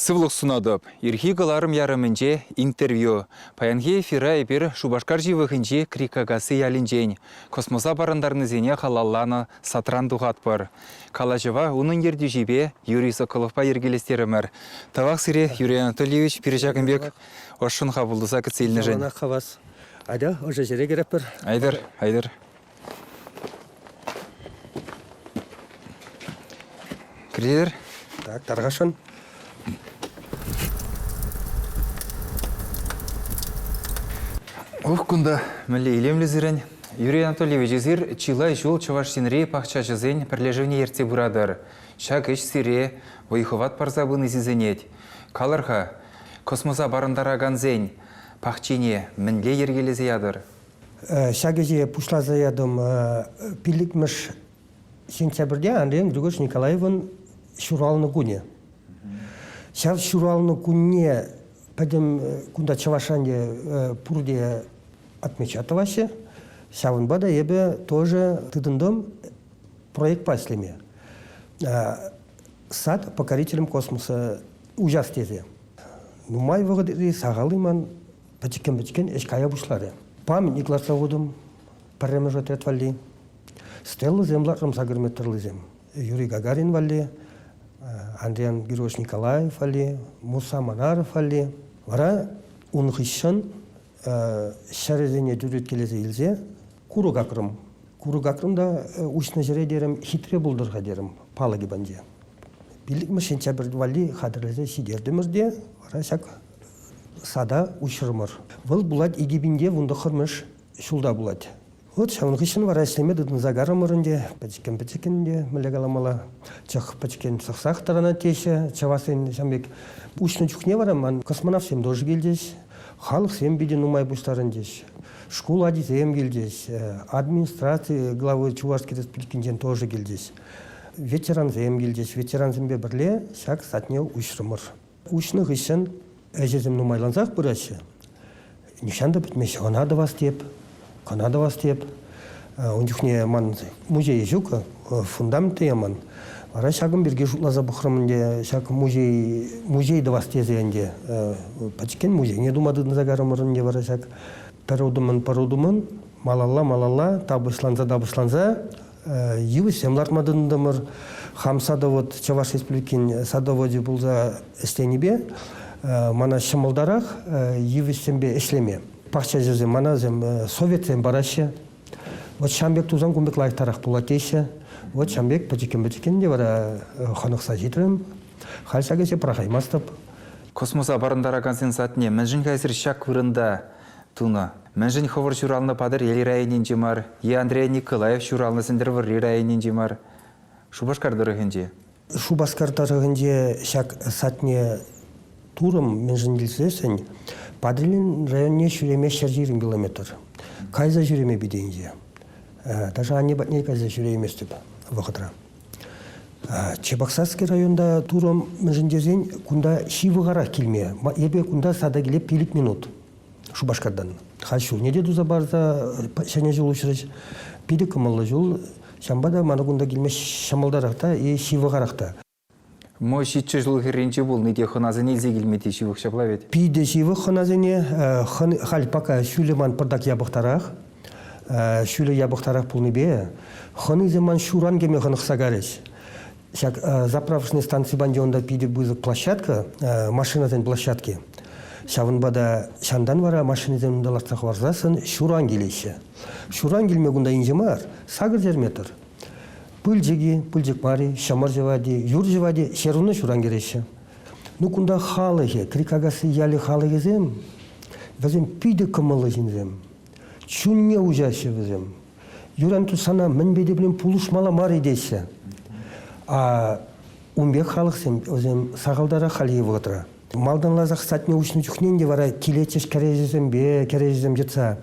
Сывлық сунадып, ирхи кыларым ярымынже интервью. Паянге эфира эпир Шубашкар живыхынже крикагасы ялинжен. Космоса барандарны зене халалланы сатран дұғатпыр. Калажыва унын ерді жибе Юрий Соколовпа ергелестерімір. Тавақ сире Юрий Анатольевич Пережагынбек ошын қабылдыса кітселіні жен. Айда, уже жере кереппір. Айдар. Кірдер? Так, тарғашын. Кунда мәлі илемлі зірін. Юрий Анатольевич зір чилай жол чавашсинре пақча жызен пірлежевне ерте бұрадыр. Шак іш сире ойхыват парзабыны зізенет. Калырға космоса барындараган зен пақчине мінле ергелезе ядыр. Шагеже пушлаза ядым пилікміш сентябрде Андреем Григорьевич Николаевын шуралны куне. Шав шуралны куне пәдім кунда чавашанде пурде отмечатываще. Шавын бада ебе тоже тыдындым проект паслеме. Сад покорителем космоса ужастезе. Нумай вғыдыры сағалыман пәчікен эшкая бұшлары. Памятниклар сағудым, пәрремі жөтет валли. Стеллы земларым сағырметтірлы зем. Юрий Гагарин валли, Андрей Григорьевич Николаев валли, Муса Манаров валли. Вара унғышын шәрезене дүрет келезе елзе куру гакрым. Куру гакрым да ұшны жере дерім хитре бұлдырға дерім палаги банде. Билікмі сентябрь валли қадырлезе сидердімірде, вара шак сада ұшырмыр. Бұл бұлад егебінде вұнды қырмыш шулда бұлад. Вот шауынғышын вара әслеме дұдын загарымырынде, пәчікен мүлегаламала, чақ пәчікен сақсақтарына теші, чавасын шамбек. Учны жүхне вараман, космонавт сем дожы келдес, халық сем беден умай бұштарындес, школа адизем келдес, администрация главы Чувашской республикінден тоже келдес. Ветеран зем келдес, ветеран зембе бірле, шак сатне ұшрымыр. Учны ғышын әжезем нумайланзақ бұрашы, нишанда бітмеші, онады вастеп, канада вастеп, он жүхне ман музей жүк, фундаменты яман. Ара шагым берге жутлаза бұқырымынде, шаг музей давастезеенде, пачкен музей, не думадыдың загарымырынде бара шаг парудымын, малалла, табышланза, евы семлартмадындымыр, хамсада вот Чаваш республикин садоводе бұлза істенебе, мана шымылдарақ, евы сембе ішлеме. Пақча жезем, мана зем советсен барашы, вот шамбек тузан күмбек лайықтарақ бұлатейші, вот шамбек пачекен де бара қанықса жетірім, қалшагесе прахаймастып. Космоса барындараган сен сатне, мәнжін кәсір шак вырында туна. Мәнжін ховыр шуралны падыр ел райынен жемар, е Андрей Николаев шуралны сендір выр райынен жемар. Шубашкардырығынде? Шубашкардырығынде шак сатне турым мәнжін делсесен, Падрилин районе жүреме 20 километр. Кайза жүреме бедейінде. Даже они батней кайза жүреме степ вақытра. Чебоксарский районда туром мәжіндезен күнда шивығара келме. Ебе күнда сада келеп 50 минут. Шубашкардан. Халшул неде дуза барда шәне жол үшіріш. 50 кымылы жол. Шамбада мана күнда келме шамалдарақта и шивығарақта. Мо шитче жыл херенче бол, неде хыназы нельзе келмете шивық шаплавет? Пиде шивық хыназыне, хал пока шүлеман пырдак ябықтарақ, шүле ябықтарақ бұл небе, хыны земан шуран кеме хынық сагареш. Заправочный станции банде онда пиде бұзық площадка, машиназен площадке. Шавын бада шандан вара машиназен ұндаластақ варзасын шуран келеші. Шуран келмегунда инжемар, сагыр жерметр. Пыльжек мари, шамар живади, юр живади, шеруны шуран кереші. Ну кунда халығы, крикагасы ялы халығы зем, вазем пиде кымылы жинзем, чунне ужашы вазем. Юран тусана мінбеде білем пулышмала мари дейші. А умбек халық сем, өзем сағалдара халығы вғытыра. Малдан лазақ сатне учны жүхненде вара келечеш кережезем жетса,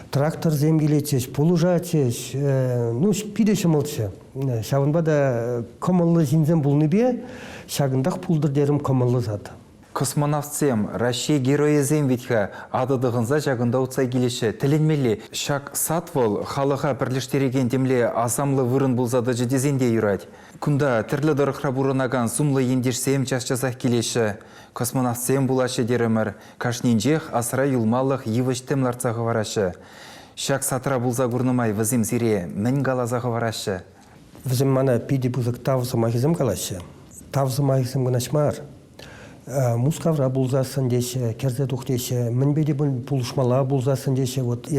трактор зем келечеш, пулужачеш, ну пиде шымылчы. Шағынба да комылы жинзем бұлны бе, шағындақ пулдыр дерім комылы зады. Космонавтсем, Россия героязем витха, адыдығынза жағында ұтсай келеші, тілінмелі, шак сатвол, халыға бірліштереген демле азамлы вырын бұлзады жедезенде юрад. Күнда түрлі дұрықра бұрынаган сумлы ендерсем чашчазақ келеші. Космонавтсем бұлашы деремір, кашнинжех асыра юлмалық евіштем ларцағы варашы. Шак сатыра бұлза күрнымай візім зире, мін галазағы варашы. Візім мана пиди бұзық тавзы мағызым қалашы. Тавзы мағызым ғынашмар. Мускавра булзасын деше, керзе тухтеше, мінбеде пулышмала булзасын деше, вот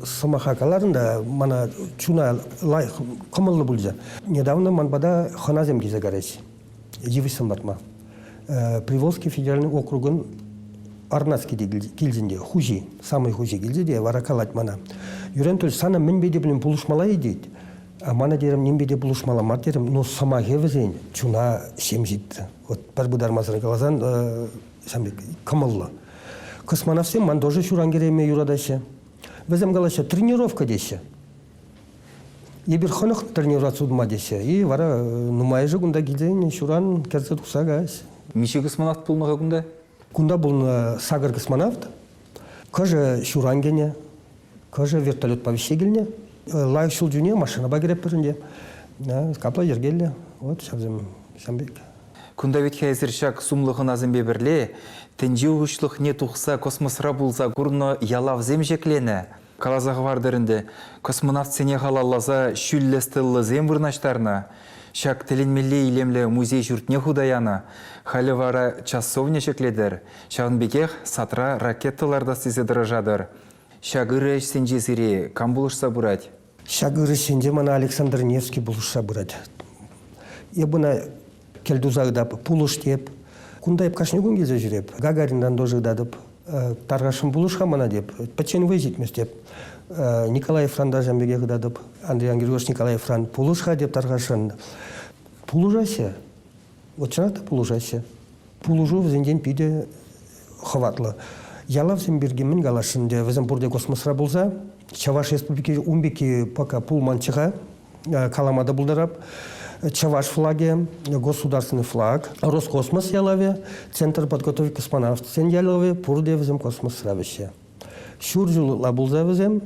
самахакаларында мана чуна лай қымылы булза. Недавно манбада ханазем гизе гареш, евісім батма. Приволжский федеральный округын Арнацкий гильзінде, хужи, самый хужи гильзінде, варакалать мана. Юрен төль сана мінбеде білін пулышмала едет. Мана дерім нембеде пулышмаламар дерім, но сама хевізен чуна шем жетті. Вот бір бұдар мазырын қалазан кымылы. Космонавтсем ман тоже шуран кереме юрадайшы. Візім қалашы тренировка деші. Ебір хонық тренироваться удыма деші. И вара нумай же күнда келден шуран керсе тұқса ғаш. Неше космонавт болмаға күнда? Күнда бұл сагар космонавт. Көжі шуран гене, көжі вертолет повеще келіне. Лайық шыл жүне машина багереп бірінде. Капла жергелі. Вот шамбек. Күнда ветке әзіршак сумлығын азымбе бірле, тінжі ұғышлық не тұқса космосра бұлза күрні ялав зем жеклені. Қалазағы вардырынды, космонавт сене қалалаза шүллестілі зем вырнаштарына. Шак тілінмелі илемлі музей жүртне худаяна. Халі вара часовне шекледір. Шағынбекех сатра ракетталарда сезедірі жадыр. Шагыры сенже зире, кам бұлышса бұрад? Шагыры сенже мана Александр Невский бұлышса бұрад. Ебіна келдузагдап, пулыш деп, күндайып қашны күн кезе жүреп, Гагариндан дожығдадып, тарғашын пулышқа мана деп, пәтчен везетмес деп, Николай Франда жәмбеге ғыдадып, Андрей Ангелович Николай Фран пулышқа деп тарғашын. Пулыжасы, вот чаната пулыжасы, пулыжу візенден пиде хватлы. Ялав зембергемен галашын де, візім бұрде космосра болса, Чаваш республики умбеки пока пулманчыға, каламада бұлдарап, Чаваш флаге, государственный флаг, Роскосмос ялаве, Центр подготовки космонавтов сен ялаве, пурде візім космос сравище. Шуржул лабулза візім,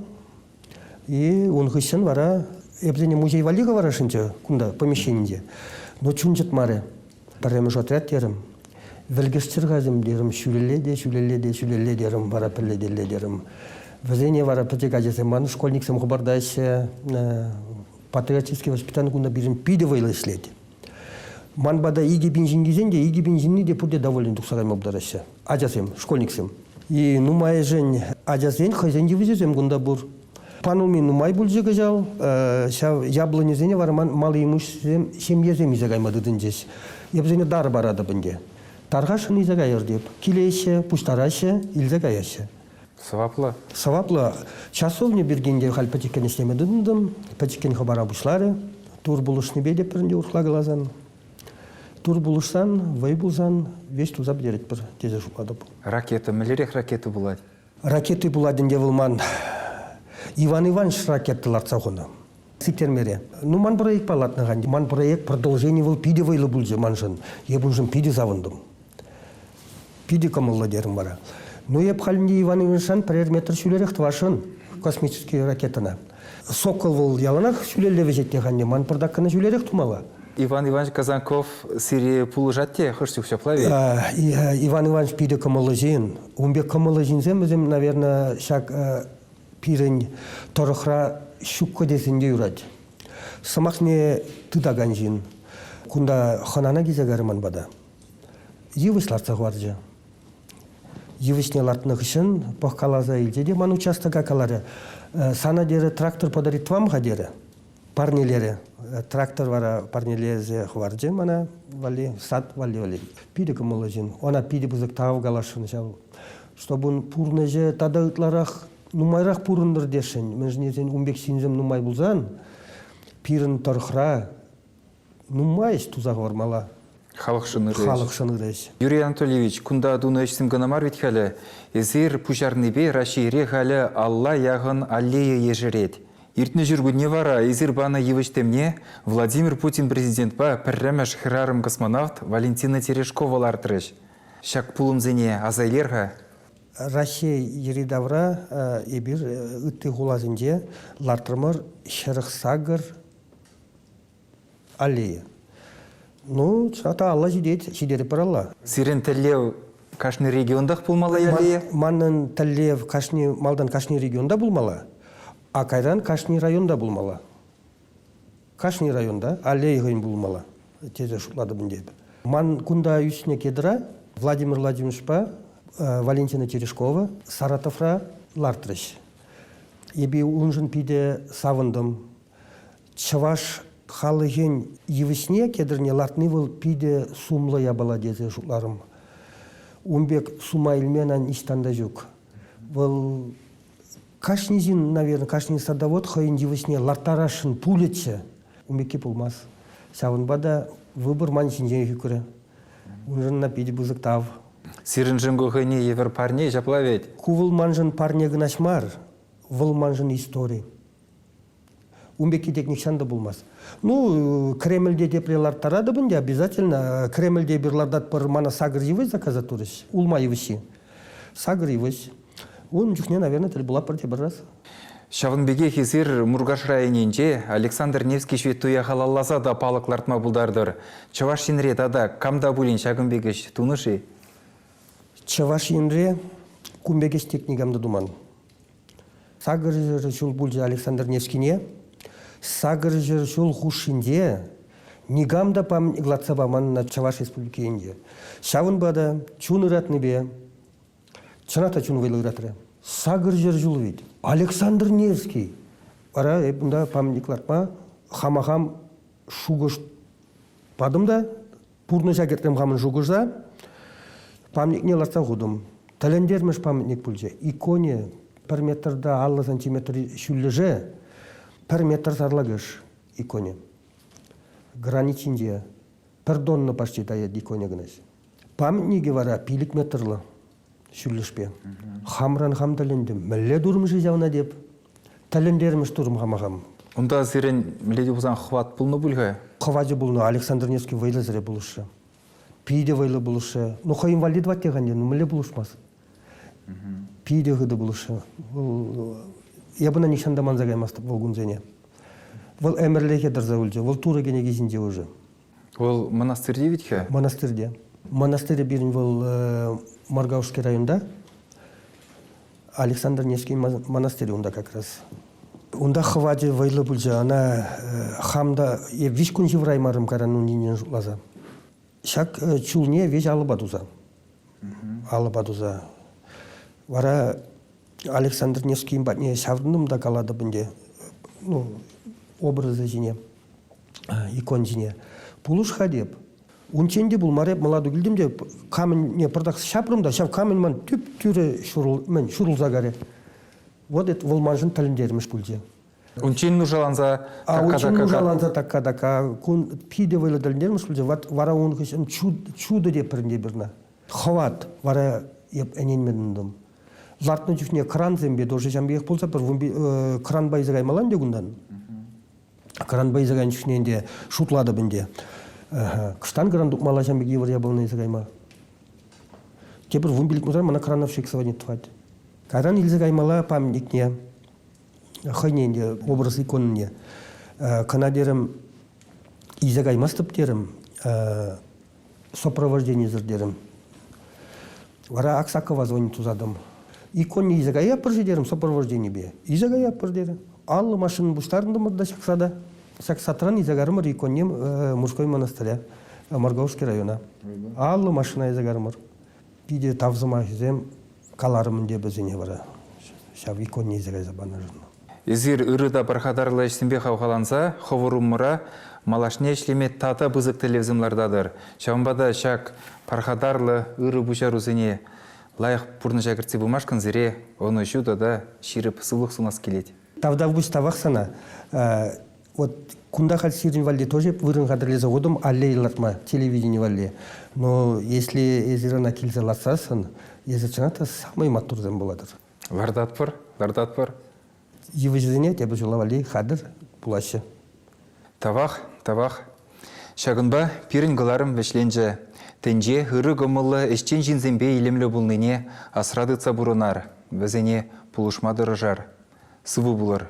и он хыщен вара, ебзене музей валиға варашынчы, кунда, помещенде. Но чунчет маре, паремеш отряд терім, вілгіштір ғазым дерім, шүлеле дерім, вара пірледеле дерім. Візене вара пәтек ажесем, маны школьниксем ғыбардайшы, патриотический воспитание кунда бирин пиде вайлы шлети. Ман бада иги бензин гизенде, иги бензинни де пурде доволен тухсарайм обдараща. Ажасем, школьниксем. И нумай жень ажасен хозяйнди визезем кунда бур. Пануми нумай бульже гажал, яблони зене вара малый имуществем семьезем изагаймады дынжес. Ебзене дар барады бінде. Таргашын изагайыр деп, килейше, пуштарайше, илзагаяще. Саваплы? Саваплы. Часовне бергенде хал пәтекен істемедіндім, пәтекен хабара бұшлары, тур бұлышны бейде пірінде ұрқла қалазан. Тур бұлышсан, вай бұлзан, веш туза бідерет бір тезе жұпадып. Ракеты, мәлерек ракеты болады? Ракеты бұладын девілман. Иван Иванович ракеттылар цағыны. Сиктермере. Ну, ман проект палатнаған. Ман проект продолжение выл пиде вайлы бұлжы манжын. Ебунжын пиде завындым. Пиде камылы дерім бара. Ну, еп халінде Иван Ивановичан пірер метр шүлерек твашын космический ракетына. Сокол выл яланақ шүлелі везеттеғанне, ман пырдаққаны шүлерек тумала. Иван Иванович Казанков сире пулы жатте, хыршты ұқшаплай? Иван Иванович пиде камылы жиын. Умбек камылы жиынзем, өзім, наверное, шак пирен торықра шукка десінде үрад. Самақне тыдаган жиын. Күнда ханана кезегарыман бада. Евышларца ғваржы. Евышне лартных үшін похкалаза илдеде ман участка калары. Сана дері трактор подарит вам гадері. Парнелері. Трактор вара парнелезе хварджы мана вали, сад вали. Пиде кымылы жин. Она пиде бұзық тау галашын жау. Чтобы пурны же тада ытларах нумайрақ пурындыр дешін. Мен жнезен умбек синзем нумай бұлзан. Пирын торхра нумайш тузақ вармала. Халық шынырыш. Юрий Анатольевич, күнда адуны ішсім гынамар ветхалі, езір пұжарныбе рашире халі Алла яғын аллея ежірет. Иртні жүргүдне вара, езір бана евіштемне Владимир Путин президент ба піррәмәш хірарым космонавт Валентина Терешкова лартырыш. Шак пулымзене азайлерға. Россия еридавра ебір үтті ғулазынде лартырмыр шырық сағыр аллея. Ну, чата Алла жидері бір Алла. Сирен тәллеу кашны региондақ пулмала ялия? Манның тәллев малдан кашны регионда булмала, а кайран кашны районда булмала. Кашны районда аллея ғын булмала. Тезе шутлады бұндебі. Ман күнда үсіне кедіра Владимир Владимировичпа Валентина Терешкова, Саратовра лартрыш. Еби унжын пиде савындым. Чаваш халыген евісне кедірне лартны был пиде сумлы ябала дезе жутларым. Умбек сума илменан иштанда жүк. Был кашнизин, наверное, кашни садовод хайын евісне лартарашын пулетші. Умбеке пулмас. Савынбада выбор маншын жен хүкірі. Унжын на пиде бұзықтав. Сирен жынгуғыне евер парне жаплавет. Кувыл манжын парне гынашмар, выл манжын история. Умбеки техникшан да булмас. Ну, Кремльде депрелар тарады бінде обязательно. Кремльде бирлардат бір мана сагыр евыз заказа турыш. Улма евыши. Сагыр евыз. Он жүхне, наверное, тіл була парте бір раз. Шавынбеге хезір Мургаш районенже Александр Невский шветтуя халалласа да палықлартма бұлдардыр. Чаваш синрет ада камда булин шагынбегеш тунышы? Чаваш енре кумбегеш техникамды думан. Сагыр жыл бұлжы Александр Невскине, сагыр жыл хушинде, нигамда память гладцаба баман на Чаваш республике енде. Шавын бада, чун ыратны бе, чыната чун вайлы ыратры. Сагыр жыл вид. Александр Невский. Ара, бұнда памятникларма, хамахам шугыш падымда, пурны жагеркем хамын шугышда, памятник ларсан худым. Тәлендермеш памятник пульже. Иконе 1 метрда 50 сантиметр шүллеже, 1 метр сарлагыш иконе. Граничинде 1 тонна почти дает иконе гнась. Памятниги вара пилик метрлы шүллешпе. Хамран хам тәлендем. Мәлле дурмышы жауна деп. Тәлендермеш турым хамахам. Онда сирен миледи бузан хват пулны бульга? Хваджы булны Александр Невский вайлы зіре булышы. Пиде вайлы булышы. Ну, хай инвалид ват дегенде, ну, міле булышмас. Пиде гыды булышы. Я бы на них шандаман загаймасты бұл күнзене. Бұл әмірлеге дырза өлже. Бұл тура гене кезінде уже. Ол монастырде витхе? Монастырде. Монастырде бірін бұл Маргаушский районда. Александр Невский монастырь онда как раз. Онда хваджы вайлы бұлжы. Ана хамда виш күн жевраймарым каранын нинен лаза. Шак чулне веж алыбадуза. Алыбадуза. Вара Александр Невский батне шавдыным да калады бінде. Ну, образы жіне, икон жіне. Пулыш хадеп. Унченде бұл мареп маладу гілдім де камын не продақсы шапырымда, шап камын ман түп түрі шурыл загаре. Вот это волманжын тәліндеріміш бүлде. Унчен нужаланза такка-дака? Унчен нужаланза такка-дака. Пиде вайлы тәліндеріміш бүлде. Вара он хышым чуды деп бірінде бірна. Хават вара еп әнен меніндім. Лартны жүхне кран зембе, дожы жамбеек болса, бір кран байзығай малан дегундан. Кран байзығай жүхненде шутлады бінде. Кыштан кран дұқмала жамбеек евір ябылына изығай ма. Кепір вумбелік мұзар, мана кранов шексаванет тұхады. Кран илзығай мала памятникне, хайненде, образ иконне. Канадерім изығай мастып дерім, сопровождение зір дерім. Вара Аксакова звонит тузадым. Иконне изагая пыржедерім сопровождение бе. Изагая пырдері. Аллы машинын бұштарында мұрда шақсада. Шақсатран изагарымыр иконне мужской монастыря. Маргаушский района. Аллы машина изагарымыр. Пиде тавзыма жезем каларымын де бізіне бара. Шав иконне изагай забана жырны. Изир ырыда бархадарлы ішсінбе қауқаланса, ховырумыра малашне ішлеме тата бұзық телевизимлардадыр. Шавынбада шак бархадарлы ыры бұшарузыне лайық бұрны жагыртсы бұмашқын зіре, оны жуда да ширіп сылық сунас келеді. Тавда бұш тавақ сана. Вот кунда хал сирин валде тоже вырын қадырлеза одым аллейлатма телевидение валде. Но если езірана келзе ласасын, езірчаната самый матурзен боладыр. Лардат пыр. Евізіне тебе жыла валде қадыр бұлашы. Тавақ. Шағынба пирін ғыларым вешленже. Тенже хыры гомылы эштен жинзембе илемлі бұлныне асрадыца бұрынар, бізіне пулышма дырыжар. Сывы бұлыр.